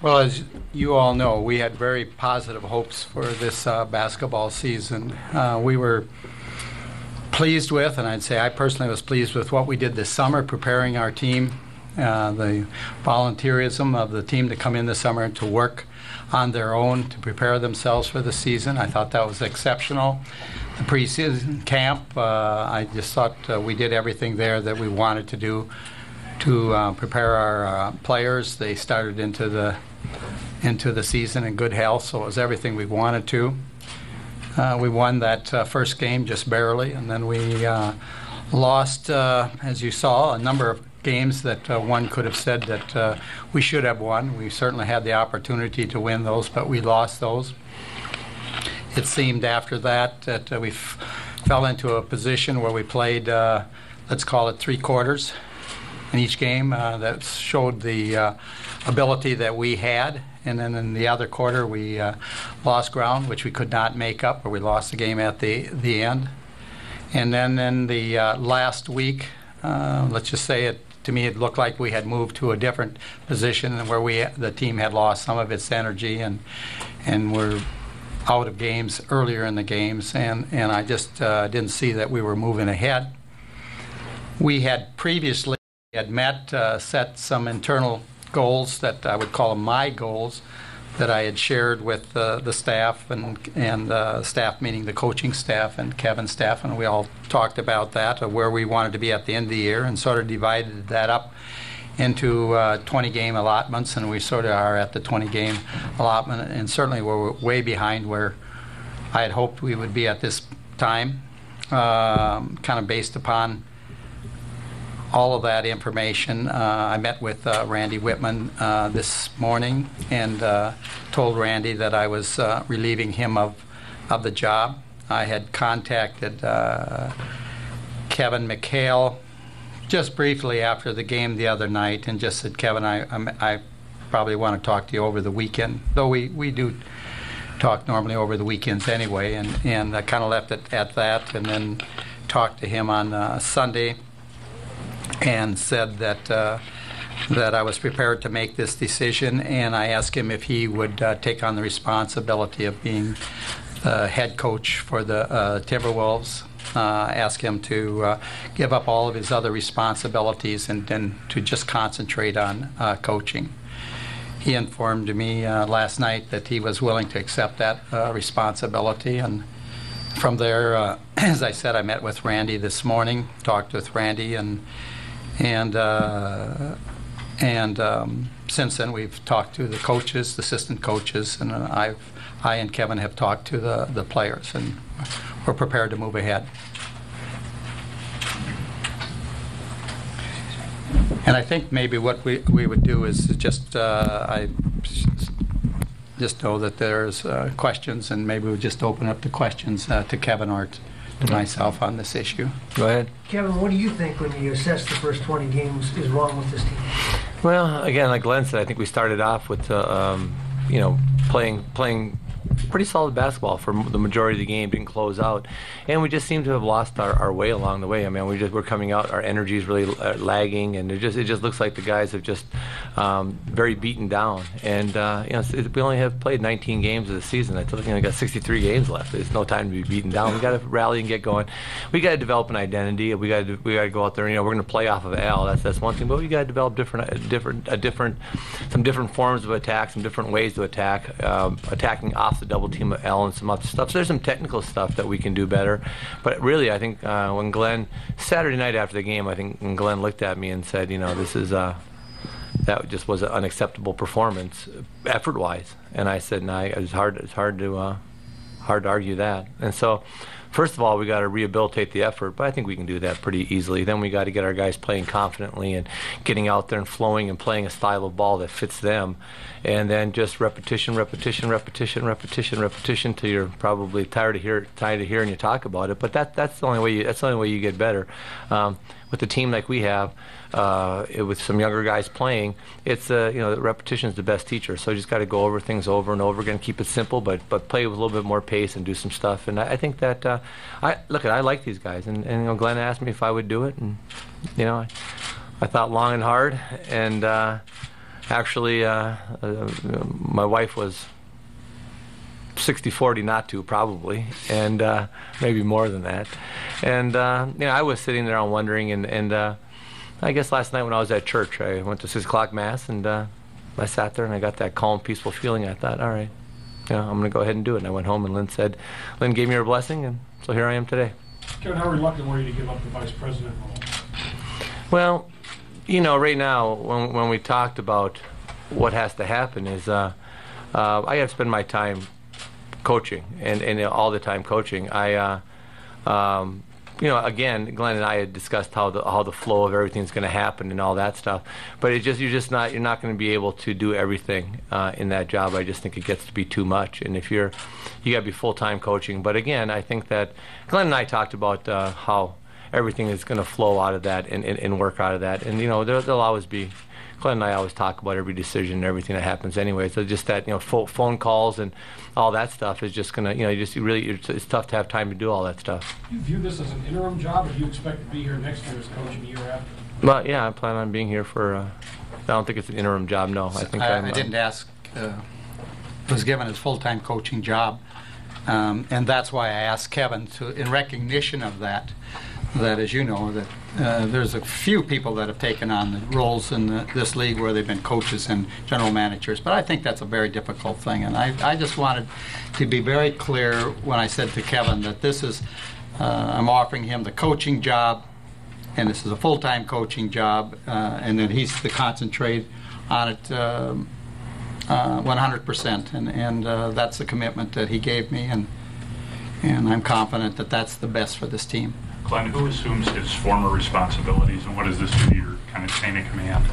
Well, as you all know, we had very positive hopes for this basketball season. We were pleased with, and I'd say I personally was pleased with what we did this summer, preparing our team, the volunteerism of the team to come in this summer and to work on their own to prepare themselves for the season. I thought that was exceptional. The preseason camp, I just thought we did everything there that we wanted to do to prepare our players. They started into the season in good health, so it was everything we wanted to. We won that first game just barely, and then we lost, as you saw, a number of games that one could have said that we should have won. We certainly had the opportunity to win those, but we lost those. It seemed after that we fell into a position where we played, let's call it 3 quarters in each game that showed the ability that we had. And then in the other quarter, we lost ground, which we could not make up, or we lost the game at the end. And then in the last week, let's just say to me, it looked like we had moved to a different position and where the team had lost some of its energy and were out of games earlier in the games. And I just didn't see that we were moving ahead. We had previously set some internal goals that I would call them my goals that I had shared with the staff and staff meaning the coaching staff and Kevin's staff, and we all talked about that, where we wanted to be at the end of the year, and sort of divided that up into 20-game allotments, and we sort of are at the 20-game allotment, and certainly we're way behind where I had hoped we would be at this time, kind of based upon all of that information. I met with Randy Whitman this morning and told Randy that I was relieving him of the job. I had contacted Kevin McHale just briefly after the game the other night and just said, Kevin, I probably want to talk to you over the weekend, though we do talk normally over the weekends anyway, and I kind of left it at that, and then talked to him on Sunday and said that I was prepared to make this decision, and I asked him if he would take on the responsibility of being the head coach for the Timberwolves. Ask him to give up all of his other responsibilities and then to just concentrate on coaching. He informed me last night that he was willing to accept that responsibility, and from there, as I said, I met with Randy this morning, talked with Randy, and since then we've talked to the coaches, the assistant coaches, and I and Kevin have talked to the players, and we're prepared to move ahead. And I think maybe what we would do is just I just know that there's questions, and maybe we'll just open up the questions to Kevin or to myself on this issue. Go ahead. Kevin, what do you think when you assess the first 20 games is wrong with this team? Well, again, like Glenn said, I think we started off with playing pretty solid basketball for the majority of the game, didn't close out, and we just seem to have lost our way along the way. I mean, we're coming out, our energy is really lagging, and it just looks like the guys have just very beaten down. And we only have played 19 games of the season. I think we got 63 games left. There's no time to be beaten down. We got to rally and get going. We got to develop an identity. We got to go out there. We're going to play off of Al. That's one thing, but we got to develop some different forms of attack, some different ways to attack, attacking off the double team of Al and some other stuff. So there's some technical stuff that we can do better. But really, I think when Glenn, Saturday night after the game, I think when Glenn looked at me and said, this is, that just was an unacceptable performance, effort-wise. And I said, no, it's hard to argue that. And so, first of all, we got to rehabilitate the effort, but I think we can do that pretty easily. Then we got to get our guys playing confidently and getting out there and flowing and playing a style of ball that fits them. And then just repetition till you're probably tired of hearing you talk about it. But that's the only way you get better. With a team like we have, with some younger guys playing, it's repetition is the best teacher. So you just got to go over things over and over again, keep it simple, but play with a little bit more pace and do some stuff. And I think that I like these guys, and Glenn asked me if I would do it, and I thought long and hard, and Actually, my wife was 60-40 not to, probably, and maybe more than that. And I was sitting there and wondering, and I guess last night when I was at church, I went to 6 o'clock mass, and I sat there and I got that calm, peaceful feeling. I thought, all right, I'm going to go ahead and do it. And I went home, and Lynn gave me her blessing, and so here I am today. Kevin, how reluctant were you to give up the vice president role? Well, right now, when we talked about what has to happen is I have to spend my time coaching and all the time coaching. Again, Glenn and I had discussed how the flow of everything's going to happen and all that stuff. But you're not going to be able to do everything in that job. I just think it gets to be too much. And if you got to be full-time coaching. But again, I think that Glenn and I talked about how everything is going to flow out of that and work out of that. And there'll always be. Glenn and I always talk about every decision and everything that happens anyway. So just that, phone calls and all that stuff is just going to, it's tough to have time to do all that stuff. Do you view this as an interim job, or do you expect to be here next year as coach and the year after? Well, yeah, I plan on being here for, I don't think it's an interim job, no. I think I didn't ask, was given his full-time coaching job, and that's why I asked Kevin to, in recognition of that as you know, that there's a few people that have taken on the roles in this league where they've been coaches and general managers, but I think that's a very difficult thing. And I just wanted to be very clear when I said to Kevin that this is, I'm offering him the coaching job, and this is a full-time coaching job, and then he's to concentrate on it 100%. And that's the commitment that he gave me, and I'm confident that that's the best for this team. Glenn, who assumes his former responsibilities, and what does this do to your kind of chain of command?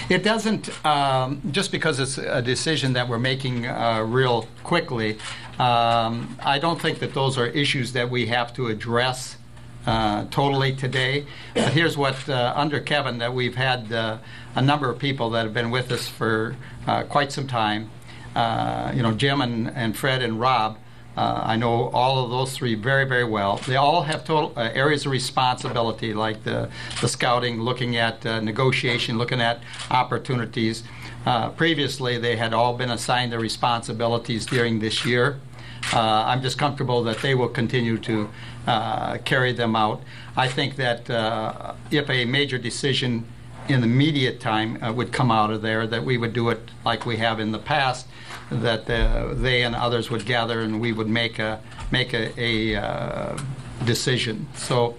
It doesn't, just because it's a decision that we're making real quickly, I don't think that those are issues that we have to address totally today. But here's what, under Kevin, that we've had a number of people that have been with us for quite some time. Jim and Fred and Rob. I know all of those three very, very well. They all have total areas of responsibility, like the scouting, looking at negotiation, looking at opportunities. Previously, they had all been assigned their responsibilities during this year. I'm just comfortable that they will continue to carry them out. I think that if a major decision in the immediate time would come out of there, that we would do it like we have in the past, that they and others would gather and we would make a decision. So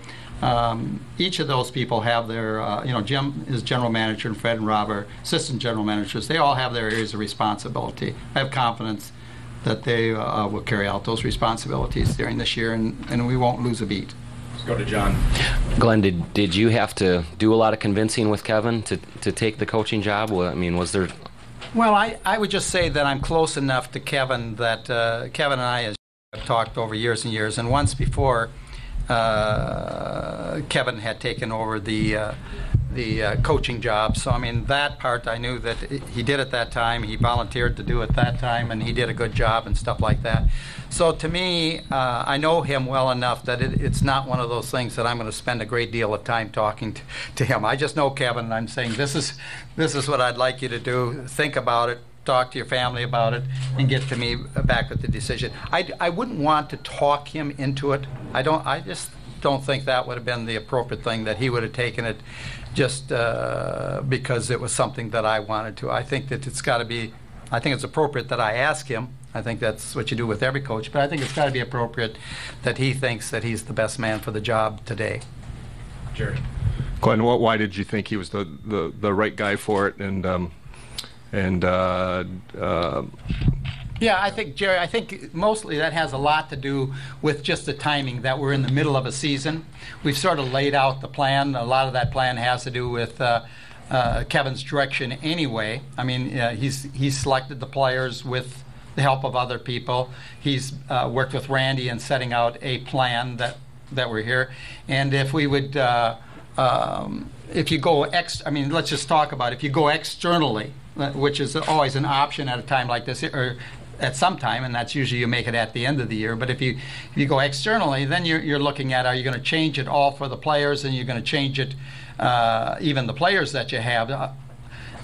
each of those people have their, Jim is general manager and Fred and Rob are assistant general managers. They all have their areas of responsibility. I have confidence that they will carry out those responsibilities during this year, and we won't lose a beat. Let's go to John. Glenn, did you have to do a lot of convincing with Kevin to take the coaching job? Well, I mean, was there... Well, I would just say that I'm close enough to Kevin that Kevin and I have talked over years and years, and once before Kevin had taken over the coaching job. So, I mean, that part I knew that he did at that time. He volunteered to do it that time, and he did a good job and stuff like that. So to me, I know him well enough that it's not one of those things that I'm going to spend a great deal of time talking to him. I just know Kevin, and I'm saying, this is what I'd like you to do. Think about it. Talk to your family about it, and get to me back with the decision. I wouldn't want to talk him into it. I just don't think that would have been the appropriate thing, that he would have taken it just because it was something that I wanted to. I think that it's got to be, I think it's appropriate that I ask him. I think that's what you do with every coach, but I think it's got to be appropriate that he thinks that he's the best man for the job today. Jerry. Glenn, why did you think he was the right guy for it? Yeah, I think, Jerry, mostly that has a lot to do with just the timing, that we're in the middle of a season. We've sort of laid out the plan. A lot of that plan has to do with Kevin's direction anyway. I mean, he's selected the players with the help of other people. He's worked with Randy in setting out a plan that we're here. And if we would, if you go let's just talk about it. If you go externally, which is always an option at a time like this, or at some time, and that's usually you make it at the end of the year. But if you go externally, then you're looking at, are you going to change it all for the players, and you're going to change it, even the players that you have,